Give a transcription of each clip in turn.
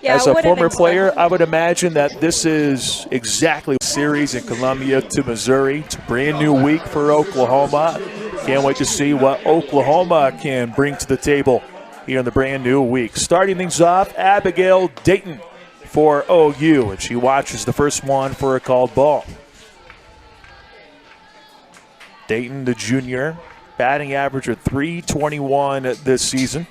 Yeah, As I a wouldn't former expect player, it. I would imagine that this is exactly the series in Columbia to Missouri. It's a brand new week for Oklahoma. Can't wait to see what Oklahoma can bring to the table here in the brand new week. Starting things off, Abigail Dayton for OU, and she watches the first one for a called ball. Dayton, the junior, batting average of .321 this season.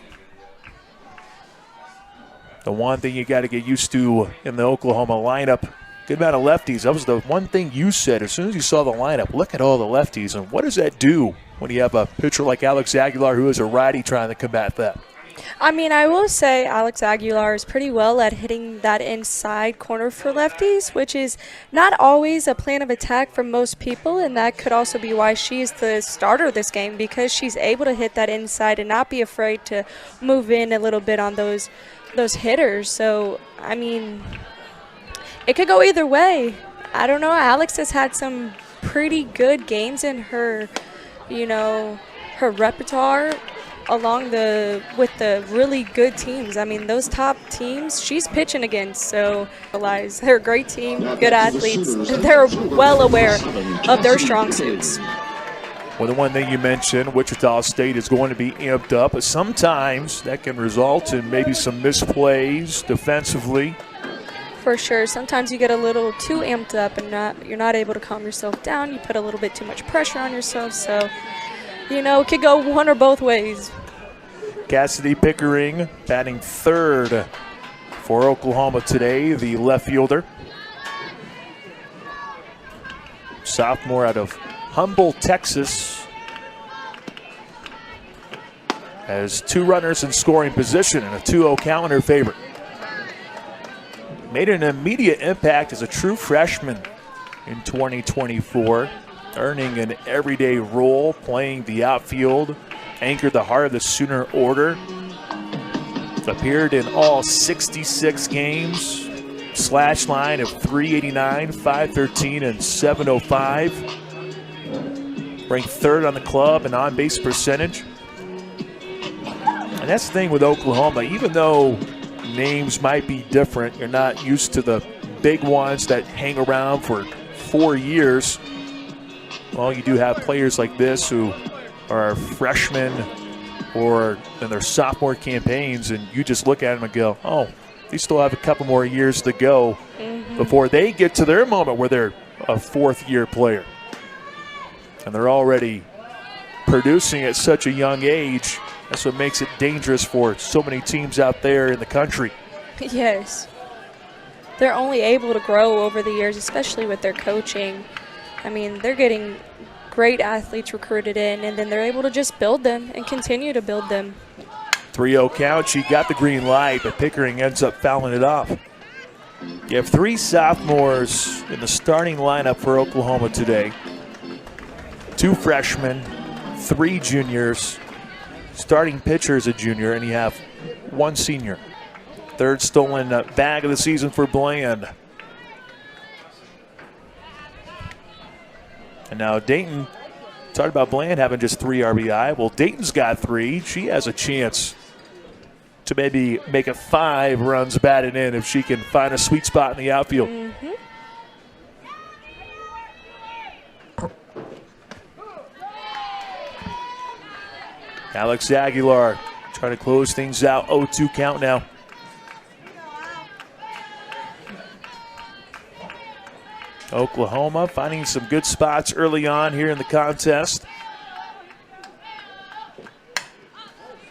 The one thing you got to get used to in the Oklahoma lineup, good amount of lefties. That was the one thing you said as soon as you saw the lineup. Look at all the lefties, and what does that do when you have a pitcher like Alex Aguilar who is a righty trying to combat that? I mean, I will say Alex Aguilar is pretty well at hitting that inside corner for lefties, which is not always a plan of attack for most people, and that could also be why she's the starter this game, because she's able to hit that inside and not be afraid to move in a little bit on those hitters. So, I mean, it could go either way. I don't know. Alex has had some pretty good games in her, her repertoire with the really good teams. I mean, those top teams she's pitching against, so they're a great team, good athletes. They're well aware of their strong suits. Well, the one thing you mentioned, Wichita State is going to be amped up, but sometimes that can result in maybe some misplays defensively. For sure. Sometimes you get a little too amped up and you're not able to calm yourself down. You put a little bit too much pressure on yourself, so it could go one or both ways. Cassidy Pickering batting third for Oklahoma today, the left fielder. Sophomore out of Humboldt, Texas. Has two runners in scoring position and a 2-0 count in her favor. Made an immediate impact as a true freshman in 2024. Earning an everyday role, playing the outfield, anchored the heart of the Sooner order. Appeared in all 66 games. Slash line of .389, .513, and .705. Ranked third on the club in on-base percentage. And that's the thing with Oklahoma. Even though names might be different, you're not used to the big ones that hang around for 4 years. Well, you do have players like this who are freshmen or in their sophomore campaigns, and you just look at them and go, oh, they still have a couple more years to go before they get to their moment where they're a fourth-year player. And they're already producing at such a young age. That's what makes it dangerous for so many teams out there in the country. Yes. They're only able to grow over the years, especially with their coaching. I mean, they're getting great athletes recruited in, and then they're able to just build them and continue to build them. 3-0 count. She got the green light, but Pickering ends up fouling it off. You have three sophomores in the starting lineup for Oklahoma today. Two freshmen, three juniors. Starting pitcher is a junior, and you have one senior. Third stolen bag of the season for Bland. And now Dayton, talked about Bland having just 3 RBI. Well, Dayton's got 3. She has a chance to maybe make it 5 runs batted in if she can find a sweet spot in the outfield. Alex Aguilar trying to close things out. 0-2 count now. Oklahoma finding some good spots early on here in the contest.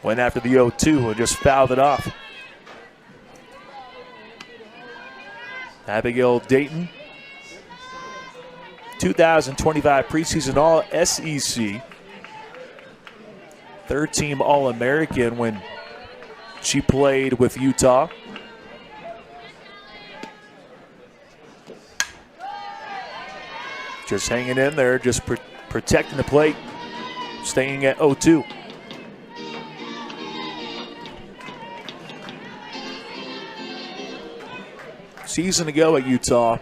Went after the 0-2 and just fouled it off. Abigail Dayton, 2025 preseason All-SEC. Third-team All-American when she played with Utah. Just hanging in there, just protecting the plate, staying at 0-2. Season ago at Utah,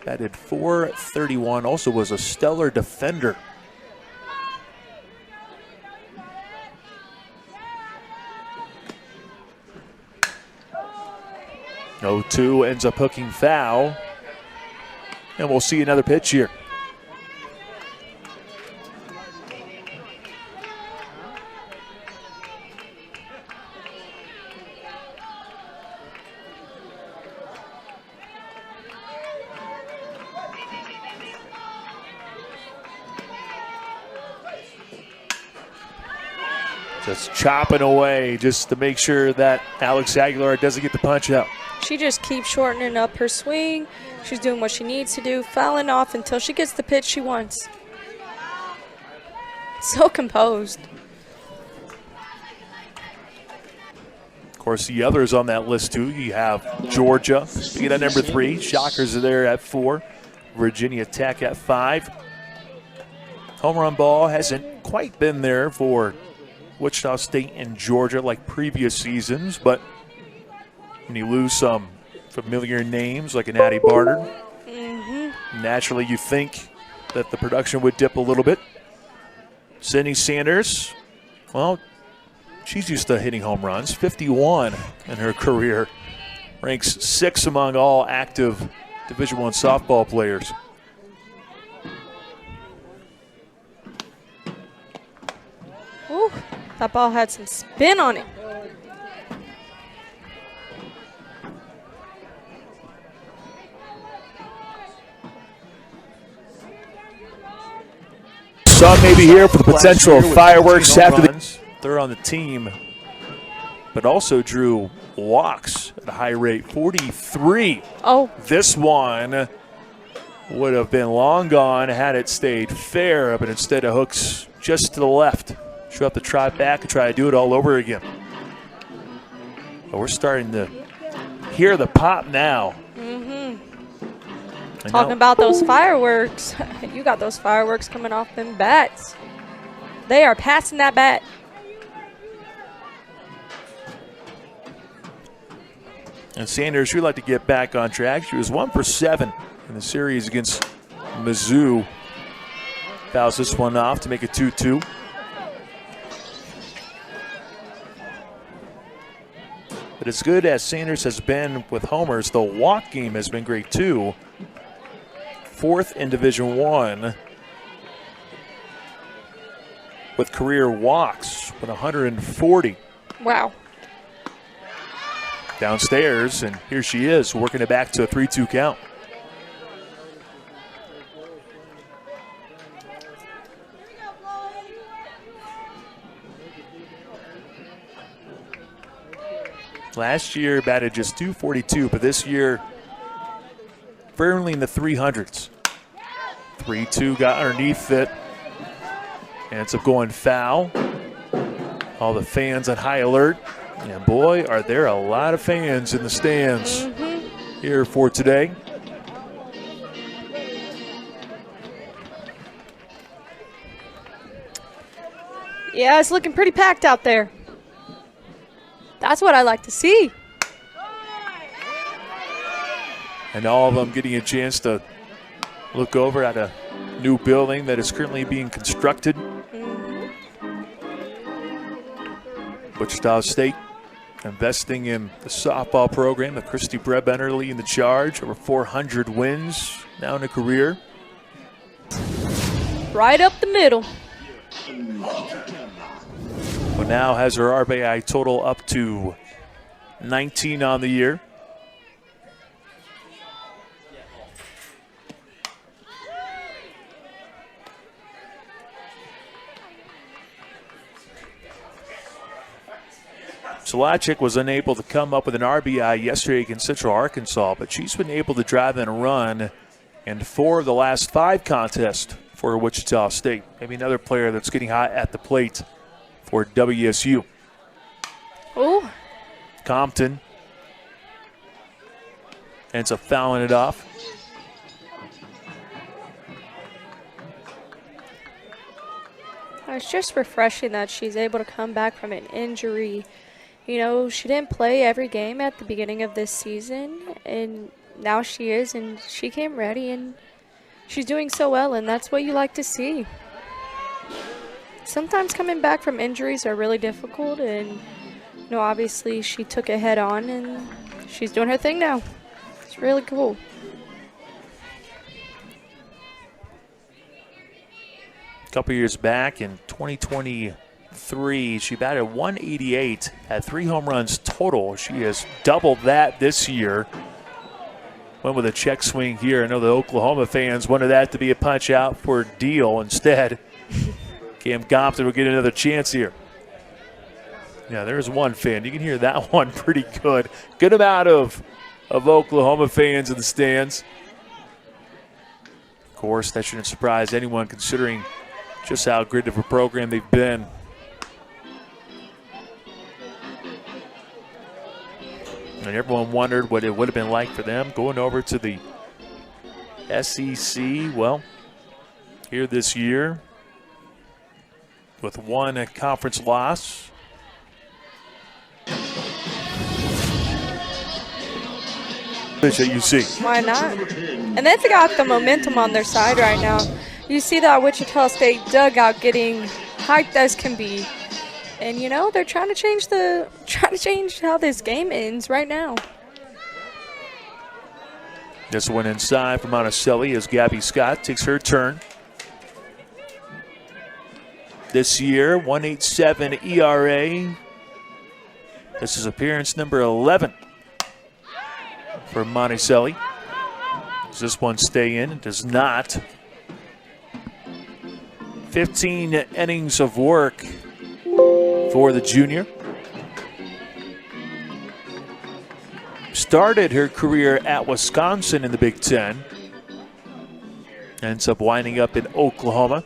batted .431, also was a stellar defender. 0-2 ends up hooking foul. And we'll see another pitch here. Just chopping away just to make sure that Alex Aguilar doesn't get the punch out. She just keeps shortening up her swing. She's doing what she needs to do, fouling off until she gets the pitch she wants. So composed. Of course, the others on that list, too. You have Georgia, being at number 3. Shockers are there at 4. Virginia Tech at 5. Home run ball hasn't quite been there for Wichita State and Georgia like previous seasons, but when you lose some familiar names like an Addie Barter, naturally you think that the production would dip a little bit. Sydney Sanders, well, she's used to hitting home runs, 51 in her career, ranks 6th among all active Division I softball players. Ooh, that ball had some spin on it. Some may be here for the potential fireworks after the they're on the team, but also drew walks at a high rate, 43. Oh. This one would have been long gone had it stayed fair, but instead of hooks just to the left. She'll have to try back and try to do it all over again. But we're starting to hear the pop now. Talking about those fireworks. You got those fireworks coming off them bats. They are passing that bat. And Sanders, she'd like to get back on track. She was 1 for 7 in the series against Mizzou. Fouls this one off to make it 2-2. But as good as Sanders has been with homers, the walk game has been great too. 4th in Division I with career walks with 140. Wow. Downstairs, and here she is working it back to a 3-2 count. Last year batted just .242, but this year firmly in the 300s. 3-2 got underneath it. And ends up going foul. All the fans on high alert. And boy, are there a lot of fans in the stands here for today. Yeah, it's looking pretty packed out there. That's what I like to see. And all of them getting a chance to look over at a new building that is currently being constructed. Wichita State investing in the softball program. The Christy Brebender leading the charge. Over 400 wins now in a career. Right up the middle. But now has her RBI total up to 19 on the year. Solachik was unable to come up with an RBI yesterday against Central Arkansas, but she's been able to drive in a run in 4 of the last 5 contests for Wichita State. Maybe another player that's getting hot at the plate for WSU. Ooh. Compton ends up fouling it off. It's just refreshing that she's able to come back from an injury. You know, she didn't play every game at the beginning of this season, and now she is, and she came ready, and she's doing so well, and that's what you like to see. Sometimes coming back from injuries are really difficult, and, you know, obviously she took it head on, and she's doing her thing now. It's really cool. A couple years back in 2023, she batted 188, had 3 home runs total. She has doubled that this year. Went with a check swing here. I know the Oklahoma fans wanted that to be a punch out for Deal. Instead, Cam Compton will get another chance here. Yeah, there's one fan. You can hear that one pretty good. Good amount of Oklahoma fans in the stands. Of course, that shouldn't surprise anyone considering just how great of a program they've been. And everyone wondered what it would have been like for them going over to the SEC. Well, here this year, with one conference loss. That you see. Why not? And they've got the momentum on their side right now. You see that Wichita State dugout getting hyped as can be. And you know, they're trying to change how this game ends right now. This one inside from Monticelli as Gabby Scott takes her turn. This year, 1.87 ERA. This is appearance number 11 for Monticelli. Does this one stay in? It does not. 15 innings of work for the junior. Started her career at Wisconsin in the Big Ten. Ends up winding up in Oklahoma.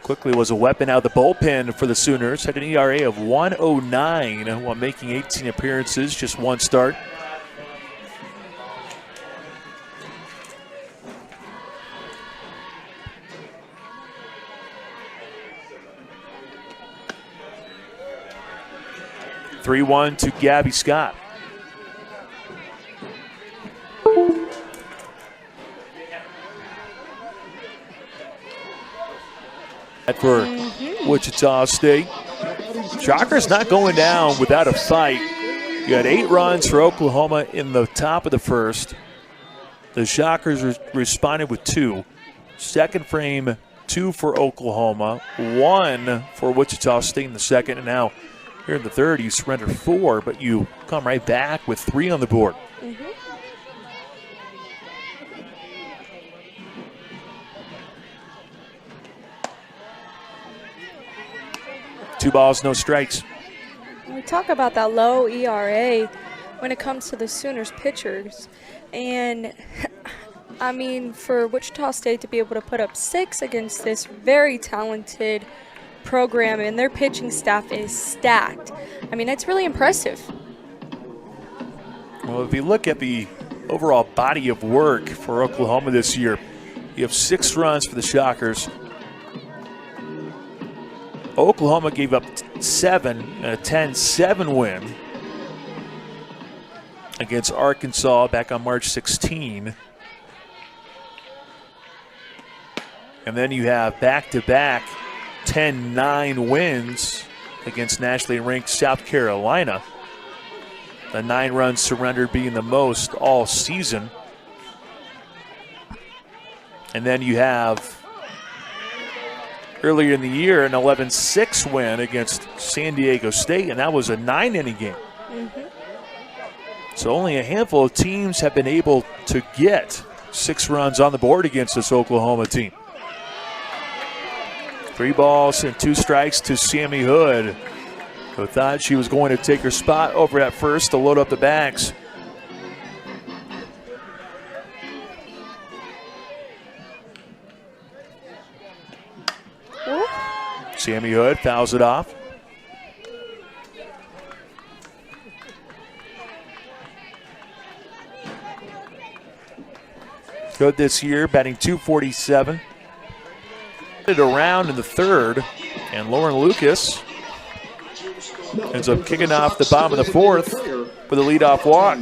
Quickly was a weapon out of the bullpen for the Sooners. Had an ERA of 1.09 while making 18 appearances, just one start. (3-1) to Gabby Scott. For Wichita State. Shockers not going down without a fight. You had 8 runs for Oklahoma in the top of the first. The Shockers responded with 2. Second frame, 2 for Oklahoma, 1 for Wichita State in the second, and now here in the third, you surrender 4, but you come right back with 3 on the board. 2 balls, no strikes. We talk about that low ERA when it comes to the Sooners pitchers. And, I mean, for Wichita State to be able to put up 6 against this very talented program, and their pitching staff is stacked. I mean, it's really impressive. Well, if you look at the overall body of work for Oklahoma this year, you have 6 runs for the Shockers. Oklahoma gave up 7 in a 10-7 win against Arkansas back on March 16. And then you have back-to-back 10-9 wins against nationally ranked South Carolina. The 9 runs surrendered being the most all season. And then you have earlier in the year an 11-6 win against San Diego State, and that was a 9-inning game. So only a handful of teams have been able to get 6 runs on the board against this Oklahoma team. 3 balls and 2 strikes to Sammy Hood, who thought she was going to take her spot over at first to load up the backs. Sammy Hood fouls it off. Hood this year batting .247. It around in the third, and Lauren Lucas ends up kicking off the bottom of the fourth with a leadoff walk.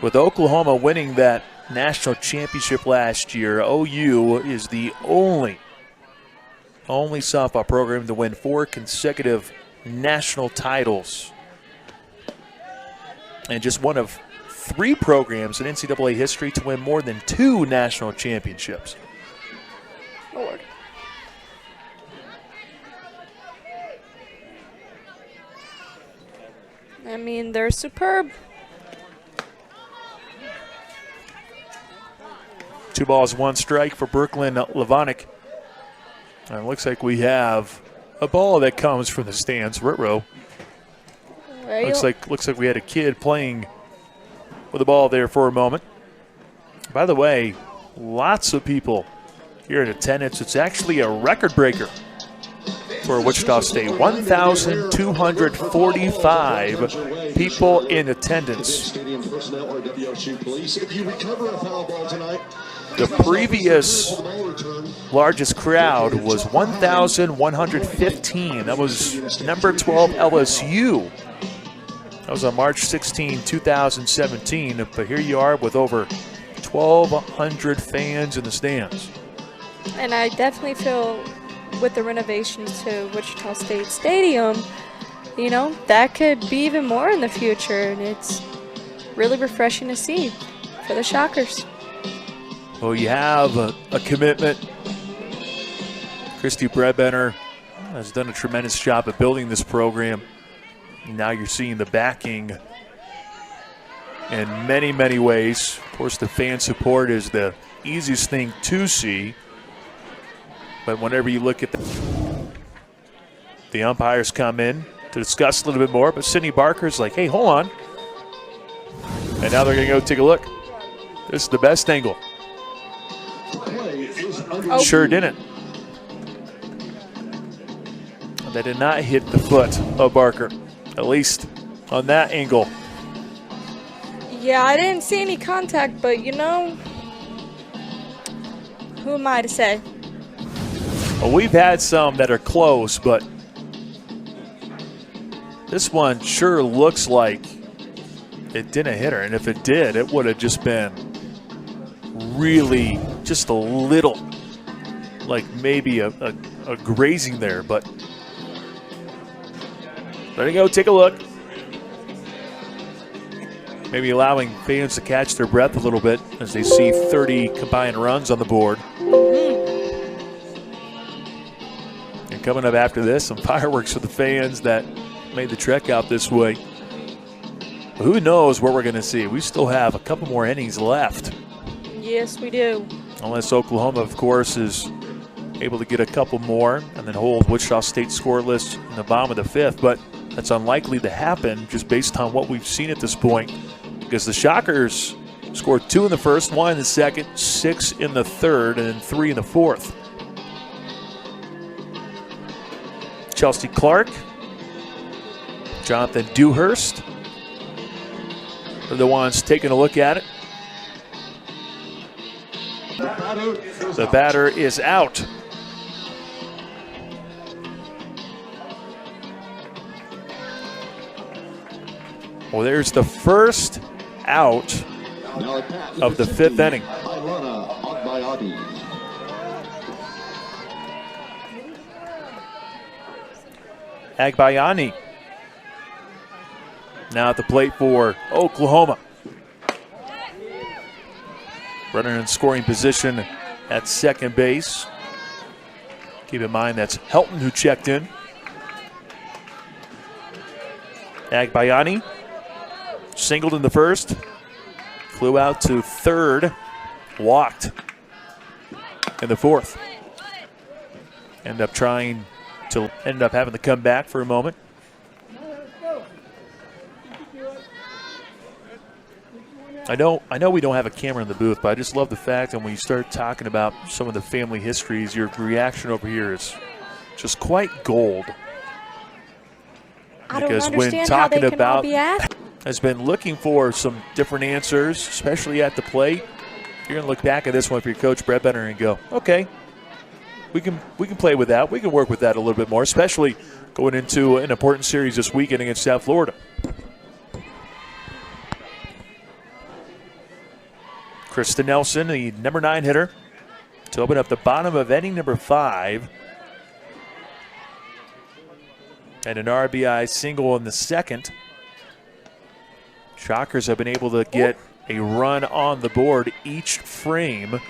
With Oklahoma winning that national championship last year. OU is the only softball program to win 4 consecutive national titles. And just one of 3 programs in NCAA history to win more than 2 national championships. Lord. I mean, they're superb. 2 balls, 1 strike for Brooklyn Levonic. And it looks like we have a ball that comes from the stands. Ritro. Looks like we had a kid playing with the ball there for a moment. By the way, lots of people here in attendance. It's actually a record breaker for Wichita State. 1,245 people in attendance. The previous largest crowd was 1,115. That was number 12 LSU. That was on March 16, 2017. But here you are with over 1,200 fans in the stands. And I definitely feel with the renovations to Wichita State Stadium, you know, that could be even more in the future. And it's really refreshing to see for the Shockers. Well, you have a commitment. Christy Bredbender has done a tremendous job of building this program. Now you're seeing the backing in many, many ways. Of course, the fan support is the easiest thing to see. But whenever you look at the umpires come in to discuss a little bit more, but Sydney Barker's like, hey, hold on. And now they're going to go take a look. This is the best angle. Oh. Sure didn't. They did not hit the foot of Barker, at least on that angle. Yeah, I didn't see any contact, but you know, who am I to say? Well, we've had some that are close, but this one sure looks like it didn't hit her. And if it did, it would have just been really just a little, like maybe a grazing there. But there you go, take a look. Maybe allowing fans to catch their breath a little bit as they see 30 combined runs on the board. And coming up after this, some fireworks for the fans that made the trek out this way. But who knows what we're going to see? We still have a couple more innings left. Yes, we do. Unless Oklahoma, of course, is able to get a couple more and then hold Wichita State scoreless in the bottom of the 5th. But that's unlikely to happen just based on what we've seen at this point, because the Shockers scored 2 in the first, 1 in the second, 6 in the third, and then 3 in the fourth. Chelsea Clark, Jonathan Dewhurst are the ones taking a look at it. The batter is out. Well, there's the first out of the 5th inning. Agbayani now at the plate for Oklahoma. Runner in scoring position at second base. Keep in mind that's Helton who checked in. Agbayani singled in the first, flew out to third, walked in the fourth. End up having to come back for a moment. I know we don't have a camera in the booth, but I just love the fact that when you start talking about some of the family histories, your reaction over here is just quite gold. I don't understand how they can all be asked. Has been looking for some different answers, especially at the plate. You're going to look back at this one for your coach, Brett Benner, and go, okay, we can play with that. We can work with that a little bit more, especially going into an important series this weekend against South Florida. Krista Nelson, the number 9 hitter, to open up the bottom of inning number 5. And an RBI single in the second. Shockers have been able to get a run on the board each frame.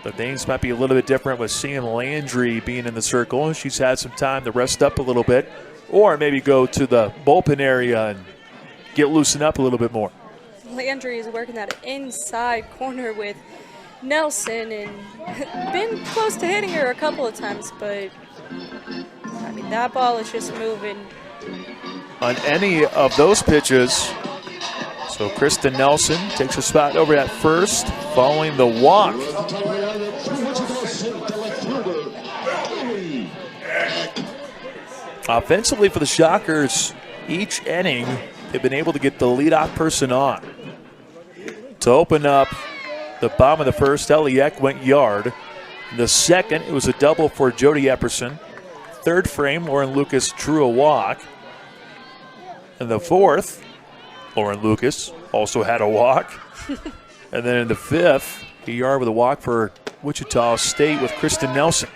But things might be a little bit different with Sam Landry being in the circle. She's had some time to rest up a little bit, or maybe go to the bullpen area and get loosened up a little bit more. Landry is working that inside corner with Nelson and been close to hitting her a couple of times, but I mean, that ball is just moving. On any of those pitches, so Kristen Nelson takes a spot over at first following the walk. Offensively for the Shockers, each inning they've been able to get the leadoff person on. To open up the bottom of the first, Ellie Eck went yard. In the second, it was a double for Jody Epperson. Third frame, Lauren Lucas drew a walk. In the fourth, Lauren Lucas also had a walk. And then in the fifth, a yard with a walk for Wichita State with Kristen Nelson.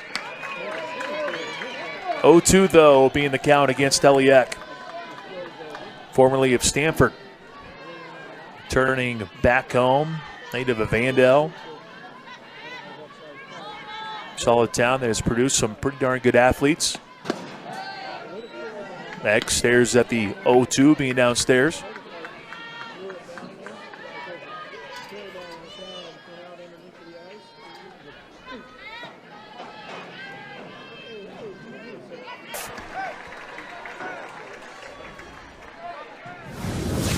0-2, though, being the count against Ellie Eck, formerly of Stanford. Turning back home, native of Vandale. Solid town that has produced some pretty darn good athletes. Eck stares at the 0-2 being downstairs.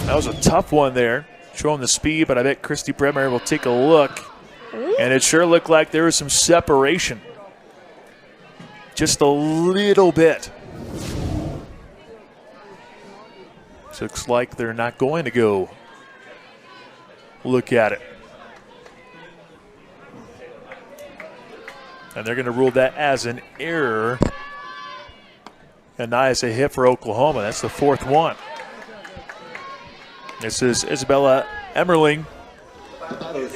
That was a tough one there, showing the speed, but I bet Christy Bremer will take a look. And it sure looked like there was some separation. Just a little bit. Looks like they're not going to go look at it. And they're going to rule that as an error. And now it's a hit for Oklahoma. That's the fourth one. This is Isabella Emmerling.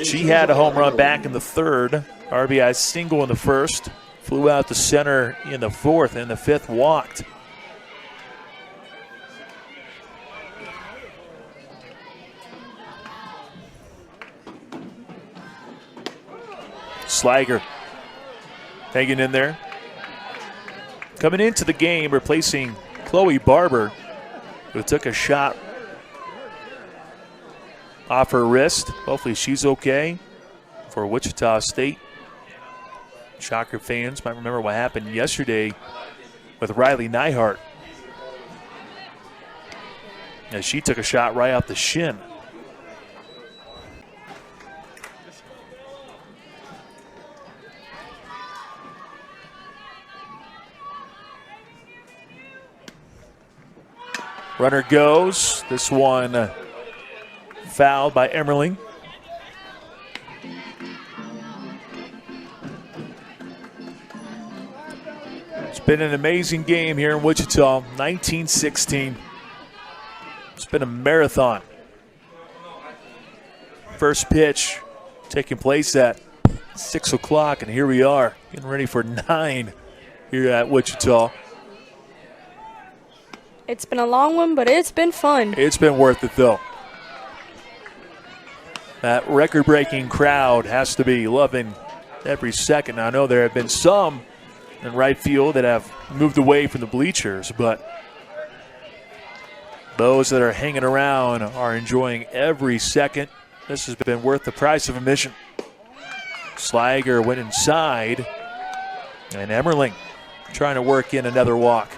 She had a home run back in the third. RBI single in the first. Flew out to center in the fourth, and the fifth walked. Slager hanging in there. Coming into the game, replacing Chloe Barber, who took a shot off her wrist. Hopefully she's okay for Wichita State. Shocker fans might remember what happened yesterday with Riley Neihart, as she took a shot right off the shin. Runner goes. This one fouled by Emmerling. It's been an amazing game here in Wichita, 19-16. It's been a marathon. First pitch taking place at 6 o'clock, and here we are getting ready for 9 here at Wichita. It's been a long one, but it's been fun. It's been worth it, though. That record-breaking crowd has to be loving every second. I know there have been some in right field that have moved away from the bleachers, but those that are hanging around are enjoying every second. This has been worth the price of admission. Slager went inside, and Emmerling trying to work in another walk.